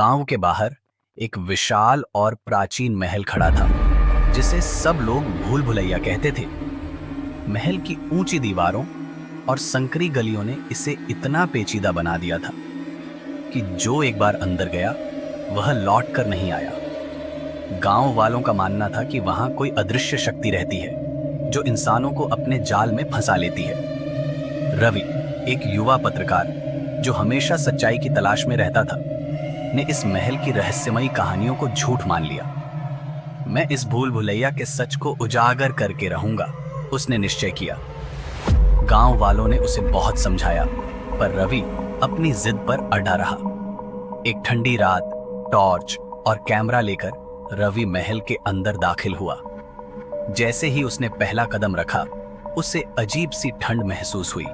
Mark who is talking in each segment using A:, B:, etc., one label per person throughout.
A: गांव के बाहर एक विशाल और प्राचीन महल खड़ा था जिसे सब लोग भूल भुलैया कहते थे। महल की ऊंची दीवारों और संकरी गलियों ने इसे इतना पेचीदा बना दिया था कि जो एक बार अंदर गया वह लौट कर नहीं आया। गांव वालों का मानना था कि वहां कोई अदृश्य शक्ति रहती है जो इंसानों को अपने जाल में फंसा लेती है। रवि, एक युवा पत्रकार जो हमेशा सच्चाई की तलाश में रहता था, ने इस महल की रहस्यमयी कहानियों को झूठ मान लिया। मैं इस भूल भुलैया के सच को उजागर करके रहूंगा, उसने निश्चय किया। गांव वालों ने उसे बहुत समझाया, पर रवि अपनी जिद पर अड़ा रहा। एक ठंडी रात टॉर्च और कैमरा लेकर रवि महल के अंदर दाखिल हुआ। जैसे ही उसने पहला कदम रखा, उसे अजीब सी ठंड महसूस हुई।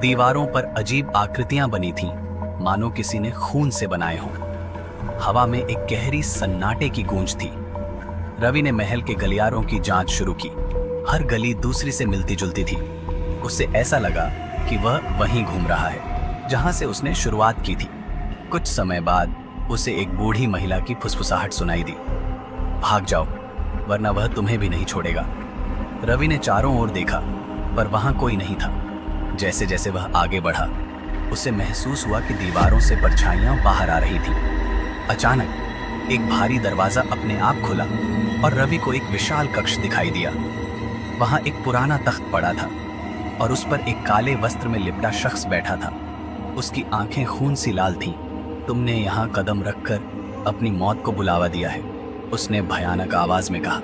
A: दीवारों पर अजीब आकृतियां बनी थीं, मानो किसी ने खून से बनाए हों। हवा में एक गहरी सन्नाटे की गूंज थी। रवि ने महल के गलियारों की जांच शुरू की। हर गली दूसरी से मिलती जुलती थी। उसे ऐसा लगा कि वह वहीं घूम रहा है जहां से उसने शुरुआत की थी। कुछ समय बाद उसे एक बूढ़ी महिला की फुसफुसाहट सुनाई दी। भाग जाओ, वरना वह तुम्हें भी नहीं छोड़ेगा। रवि ने चारों ओर देखा, पर वहां कोई नहीं था। जैसे जैसे वह आगे बढ़ा, उसे महसूस हुआ कि दीवारों से परछाइयां बाहर आ रही थीं। अचानक एक भारी दरवाजा अपने आप खुला और रवि को एक विशाल कक्ष दिखाई दिया। वहां एक पुराना तख्त पड़ा था और उस पर एक काले वस्त्र में लिपटा शख्स बैठा था। उसकी आंखें खून सी लाल थीं। तुमने यहाँ कदम रखकर अपनी मौत को बुलावा दिया है, उसने भयानक आवाज में कहा।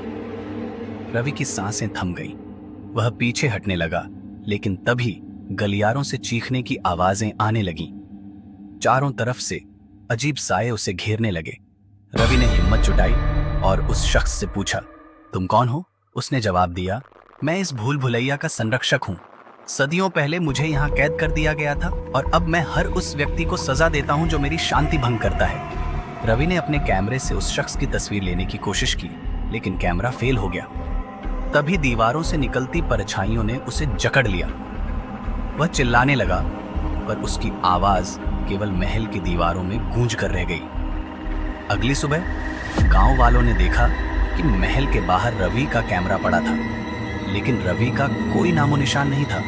A: रवि की सांसें थम गईं। वह पीछे हटने लगा, लेकिन तभी गलियारों से चीखने की आवाजें आने लगीं। चारों तरफ से अजीब साए उसे घेरने लगे। रवि ने हिम्मत जुटाई और उस शख्स से पूछा, तुम कौन हो? उसने जवाब दिया, मैं इस भूल भुलैया का संरक्षक हूँ। सदियों पहले मुझे यहाँ कैद कर दिया गया था और अब मैं हर उस व्यक्ति को सजा देता हूँ जो मेरी शांति भंग करता है। रवि ने अपने कैमरे से उस शख्स की तस्वीर लेने की कोशिश की, लेकिन कैमरा फेल हो गया। तभी दीवारों से निकलती परछाइयों ने उसे जकड़ लिया। वह चिल्लाने लगा, पर उसकी आवाज केवल महल की दीवारों में गूंज कर रह गई। अगली सुबह गांव वालों ने देखा कि महल के बाहर रवि का कैमरा पड़ा था, लेकिन रवि का कोई नामो निशान नहीं था।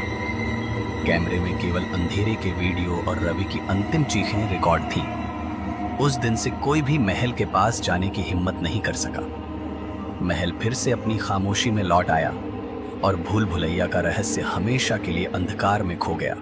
A: कैमरे में केवल अंधेरे के वीडियो और रवि की अंतिम चीखें रिकॉर्ड थीं। उस दिन से कोई भी महल के पास जाने की हिम्मत नहीं कर सका। महल फिर से अपनी खामोशी में लौट आया और भूल भुलैया का रहस्य हमेशा के लिए अंधकार में खो गया।